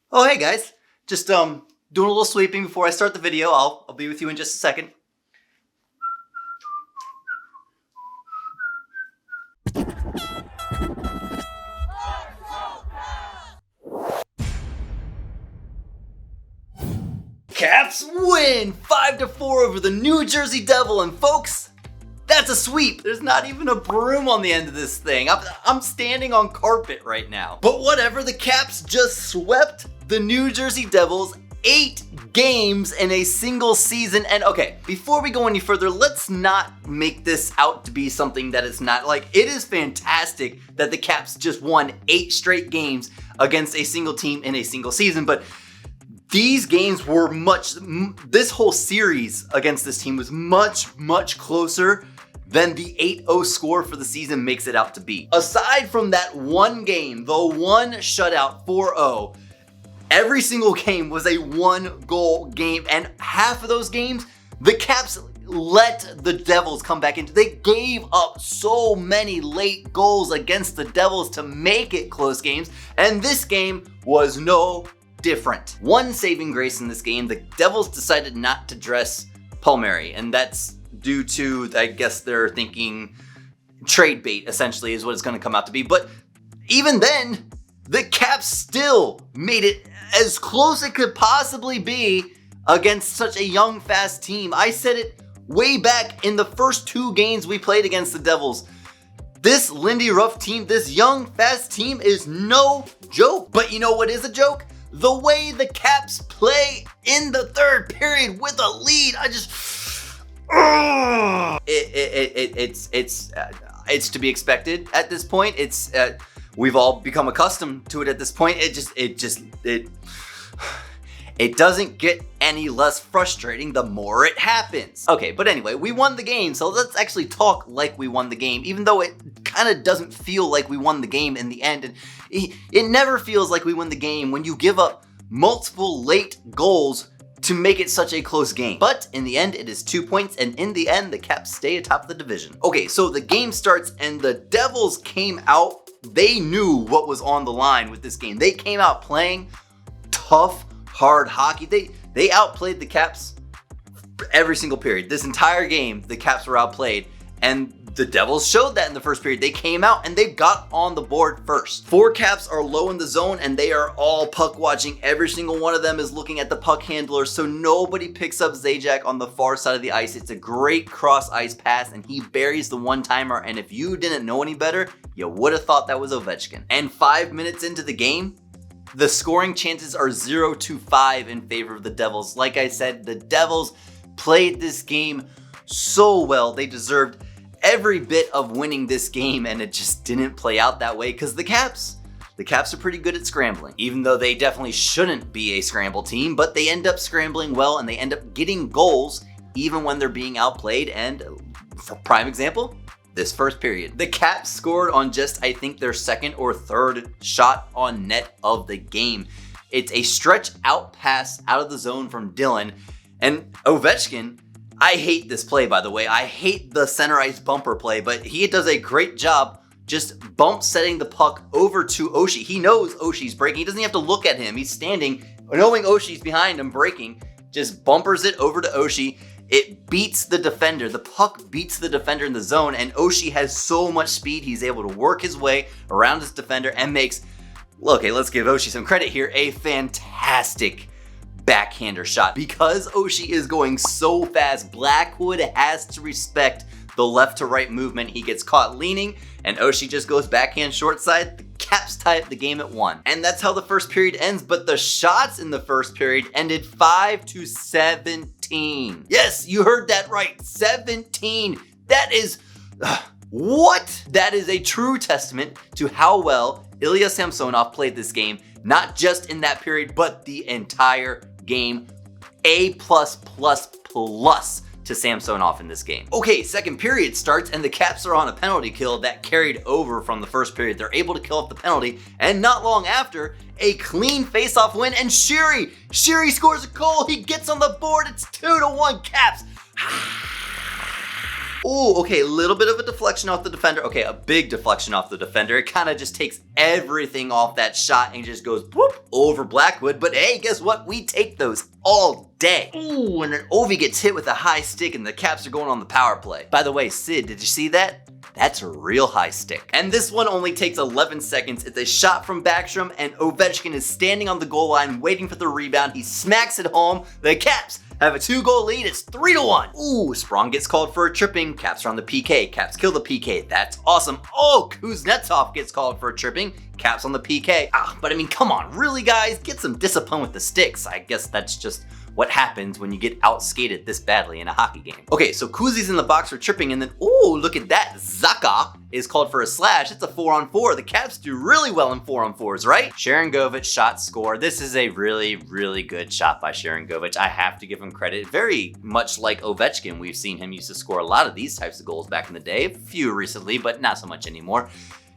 Oh, hey guys. Just doing a little sweeping before I start the video. I'll be with you in just a second. Caps win 5-4 over the New Jersey Devil, and folks, that's a sweep. There's not even a broom on the end of this thing. I'm standing on carpet right now. But whatever, the Caps just swept the New Jersey Devils 8 games in a single season. And okay, before we go any further, let's not make this out to be something that it's not. Like, it is fantastic that the Caps just won 8 straight games against a single team in a single season, but these games were this whole series against this team was much closer than the 8-0 score for the season makes it out to be. Aside from that one game, the one shutout 4-0, every single game was a 1-goal game, and half of those games, the Caps let the Devils come back into. They gave up so many late goals against the Devils to make it close games, and this game was no different. One saving grace in this game, the Devils decided not to dress Palmieri, and that's due to, I guess they're thinking trade bait essentially is what it's going to come out to be. But even then, the Caps still made it as close as it could possibly be against such a young, fast team. I said it way back in the first 2 games we played against the Devils. This Lindy Ruff team, this young, fast team is no joke. But you know what is a joke? The way the Caps play in the third period with a lead, it's to be expected at this point. We've all become accustomed to it at this point. It doesn't get any less frustrating the more it happens. Okay, but anyway, we won the game, so let's actually talk like we won the game, even though it kind of doesn't feel like we won the game in the end. And it never feels like we win the game when you give up multiple late goals to make it such a close game. But in the end, it is 2 points, and in the end, the Caps stay atop the division. Okay, so the game starts, and the Devils came out. They knew what was on the line with this game. They came out playing tough, hard hockey. They outplayed the Caps every single period. This entire game, the Caps were outplayed, and the Devils showed that in the first period. They came out and they got on the board first. 4 Caps are low in the zone, and they are all puck watching. Every single one of them is looking at the puck handler, so nobody picks up Zajac on the far side of the ice. It's a great cross ice pass, and he buries the one-timer, and if you didn't know any better, you would have thought that was Ovechkin. And 5 minutes into the game, the scoring chances are 0-5 in favor of the Devils. Like I said, the Devils played this game so well. They deserved every bit of winning this game, and it just didn't play out that way because the Caps are pretty good at scrambling, even though they definitely shouldn't be a scramble team, but they end up scrambling well, and they end up getting goals even when they're being outplayed. And for prime example, this first period, the Caps scored on just, I think, their second or third shot on net of the game. It's a stretch out pass out of the zone from Dylan, and Ovechkin, I hate this play, by the way. I hate the center ice bumper play, but he does a great job just bump setting the puck over to Oshie. He knows Oshie's breaking. He doesn't have to look at him. He's standing, knowing Oshie's behind him breaking, just bumpers it over to Oshie. It beats the defender. The puck beats the defender in the zone, and Oshie has so much speed, he's able to work his way around his defender and makes, okay, let's give Oshie some credit here, a fantastic backhander shot. Because Oshie is going so fast, Blackwood has to respect the left to right movement. He gets caught leaning, and Oshie just goes backhand short side. The Caps tie up the game at 1. And that's how the first period ends, but the shots in the first period ended 5-17. Yes, you heard that right, 17. That is, what? That is a true testament to how well Ilya Samsonov played this game, not just in that period, but the entire game. A+++ to Samsonov in this game. Okay, second period starts, and the Caps are on a penalty kill that carried over from the first period. They're able to kill off the penalty, and not long after, a clean face-off win, and Sheary scores a goal. He gets on the board. It's 2-1 Caps. Oh, okay, a little bit of a deflection off the defender. Okay, a big deflection off the defender. It kind of just takes everything off that shot and just goes whoop over Blackwood. But hey, guess what? We take those all day. Ooh, and then Ovi gets hit with a high stick and the Caps are going on the power play. By the way, Sid, did you see that? That's a real high stick. And this one only takes 11 seconds. It's a shot from Backstrom and Ovechkin is standing on the goal line waiting for the rebound. He smacks it home. The Caps have a 2-goal lead. It's 3-1. Ooh, Sprong gets called for a tripping. Caps are on the PK. Caps kill the PK. That's awesome. Oh, Kuznetsov gets called for a tripping. Caps on the PK. But I mean, come on, really, guys? Get some discipline with the sticks. I guess that's just what happens when you get outskated this badly in a hockey game. Okay, so Kuzi's in the box for tripping, and then, ooh, look at that. Zaka is called for a slash. It's a 4-on-4. The Caps do really well in 4-on-4s, right? Sharangovich shot score. This is a really, really good shot by Sharangovich. I have to give him credit. Very much like Ovechkin, we've seen him used to score a lot of these types of goals back in the day. A few recently, but not so much anymore.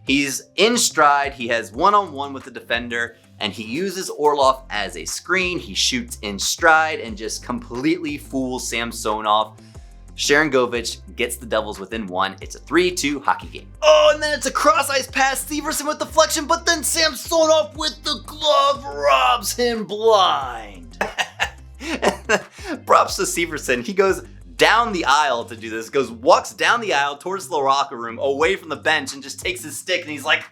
He's in stride. He has one-on-one with the defender, and he uses Orlov as a screen. He shoots in stride and just completely fools Samsonov. Sharangovich gets the Devils within 1. It's a 3-2 hockey game. Oh, and then it's a cross-ice pass. Severson with deflection, but then Samsonov with the glove robs him blind. Props to Severson. He goes down the aisle to do this, walks down the aisle towards the locker room, away from the bench, and just takes his stick, and he's like,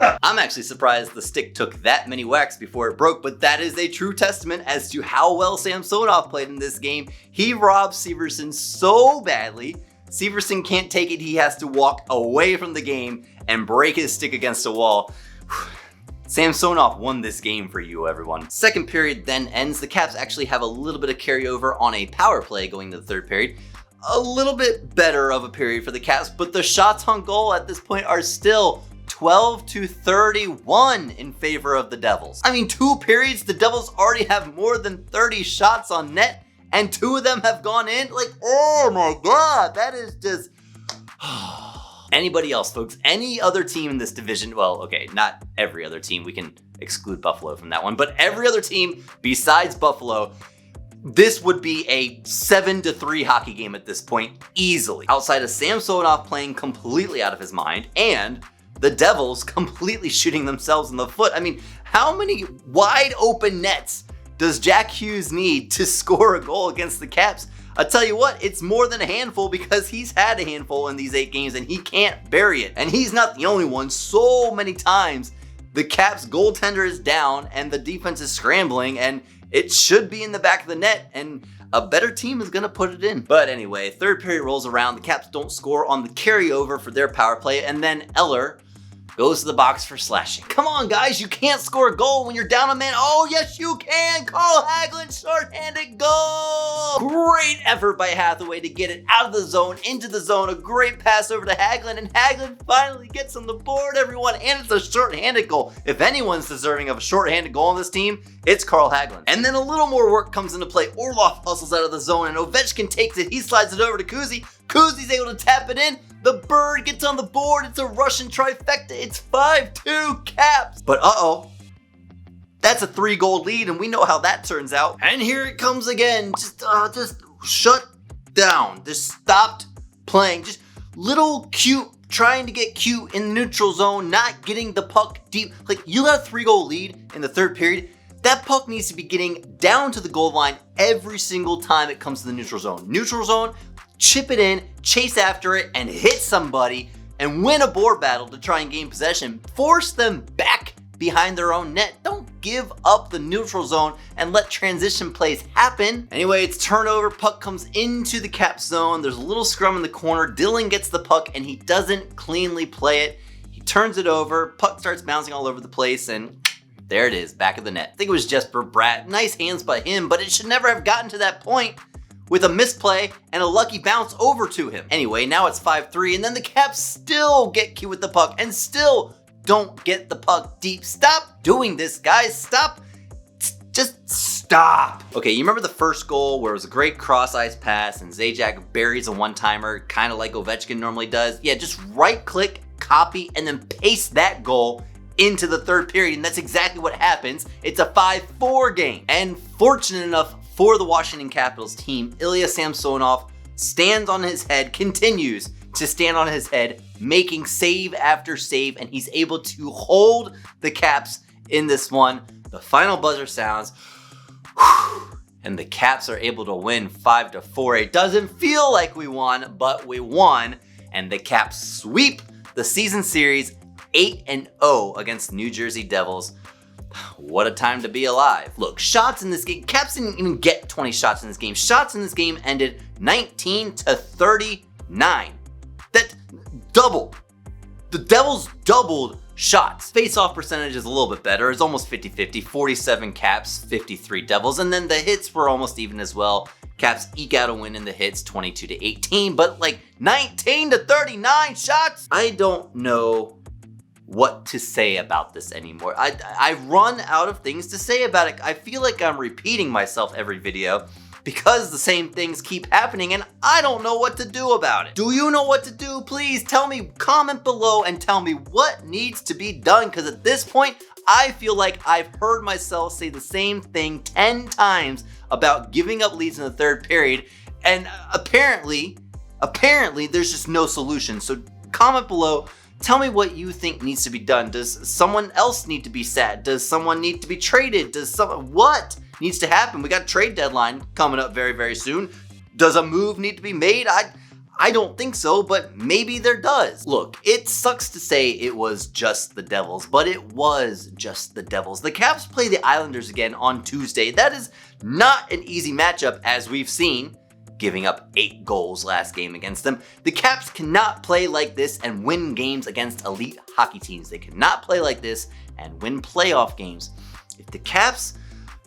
I'm actually surprised the stick took that many whacks before it broke, but that is a true testament as to how well Samsonov played in this game. He robbed Severson so badly, Severson can't take it. He has to walk away from the game and break his stick against a wall. Samsonov won this game for you, everyone. Second period then ends. The Caps actually have a little bit of carryover on a power play going to the third period. A little bit better of a period for the Caps, but the shots on goal at this point are still 12-31 in favor of the Devils. I mean, 2 periods, the Devils already have more than 30 shots on net, and 2 of them have gone in. Like, oh my God, that is just... Anybody else, folks? Any other team in this division? Well, okay, not every other team. We can exclude Buffalo from that one. But every other team besides Buffalo, this would be a 7-3 hockey game at this point, easily. Outside of Samsonov playing completely out of his mind and the Devils completely shooting themselves in the foot. I mean, how many wide open nets does Jack Hughes need to score a goal against the Caps? I'll tell you what, it's more than a handful because he's had a handful in these 8 games and he can't bury it. And he's not the only one. So many times the Caps goaltender is down and the defense is scrambling and it should be in the back of the net and a better team is going to put it in. But anyway, third period rolls around. The Caps don't score on the carryover for their power play and then Eller goes to the box for slashing. Come on, guys, you can't score a goal when you're down a man. Oh, yes, you can. Carl Hagelin, shorthanded goal. Great effort by Hathaway to get it out of the zone, into the zone. A great pass over to Hagelin, and Hagelin finally gets on the board, everyone, and it's a shorthanded goal. If anyone's deserving of a shorthanded goal on this team, it's Carl Hagelin. And then a little more work comes into play. Orlov hustles out of the zone, and Ovechkin takes it. He slides it over to Kuzi. Kuzi's able to tap it in. The bird gets on the board. It's a Russian trifecta. It's 5-2 Caps. But uh-oh. That's a 3-goal lead, and we know how that turns out. And here it comes again. Just shut down. Just stopped playing. Just little cute, trying to get cute in the neutral zone, not getting the puck deep. Like, you got a 3-goal lead in the third period. That puck needs to be getting down to the goal line every single time it comes to the neutral zone. Neutral zone, chip it in, chase after it, and hit somebody, and win a board battle to try and gain possession. Force them back behind their own net. Don't give up the neutral zone and let transition plays happen. Anyway, it's turnover. Puck comes into the Cap zone. There's a little scrum in the corner. Dylan gets the puck, and he doesn't cleanly play it. He turns it over. Puck starts bouncing all over the place, and there it is, back of the net. I think it was Jesper Bratt. Nice hands by him, but it should never have gotten to that point with a misplay and a lucky bounce over to him. Anyway, now it's 5-3, and then the Caps still get cute with the puck and still don't get the puck deep. Stop doing this, guys. Stop. Just stop. Okay, you remember the first goal where it was a great cross-ice pass and Zajac buries a one-timer, kind of like Ovechkin normally does? Yeah, just right-click, copy, and then paste that goal into the third period, and that's exactly what happens. It's a 5-4 game. And fortunate enough for the Washington Capitals team, Ilya Samsonov stands on his head, continues to stand on his head, making save after save, and he's able to hold the Caps in this one. The final buzzer sounds, and the Caps are able to win 5-4. It doesn't feel like we won, but we won, and the Caps sweep the season series 8-0 against New Jersey Devils. What a time to be alive. Look, shots in this game, Caps didn't even get 20 shots in this game. Shots in this game ended 19-39. That doubled. The Devils doubled shots. Face-off percentage is a little bit better. It's almost 50-50. 47 Caps, 53 Devils. And then the hits were almost even as well. Caps eke out a win in the hits, 22-18. But like 19-39 shots? I don't know what to say about this anymore. I run out of things to say about it. I feel like I'm repeating myself every video because the same things keep happening and I don't know what to do about it. Do you know what to do? Please tell me, comment below and tell me what needs to be done, because at this point, I feel like I've heard myself say the same thing 10 times about giving up leads in the third period, and apparently there's just no solution. So comment below. Tell me what you think needs to be done. Does someone else need to be sat? Does someone need to be traded? What needs to happen? We got a trade deadline coming up very, very soon. Does a move need to be made? I don't think so, but maybe there does. Look, it sucks to say it was just the Devils, but it was just the Devils. The Caps play the Islanders again on Tuesday. That is not an easy matchup, as we've seen, giving up 8 goals last game against them. The Caps cannot play like this and win games against elite hockey teams. They cannot play like this and win playoff games.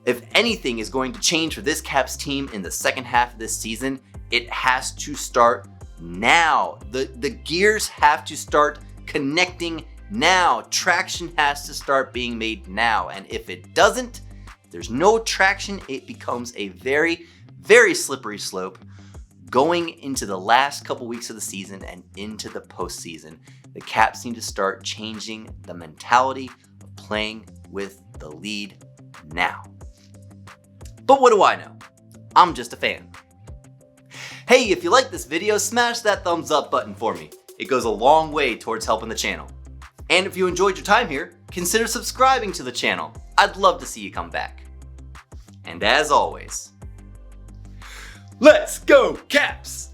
If anything is going to change for this Caps team in the second half of this season, it has to start now. The gears have to start connecting now. Traction has to start being made now. And if it doesn't, if there's no traction, it becomes a very, very slippery slope going into the last couple weeks of the season and into the postseason. The Caps need to start changing the mentality of playing with the lead now. But what do I know? I'm just a fan. Hey, if you like this video, smash that thumbs up button for me. It goes a long way towards helping the channel. And if you enjoyed your time here, consider subscribing to the channel. I'd love to see you come back. And as always, let's go Caps!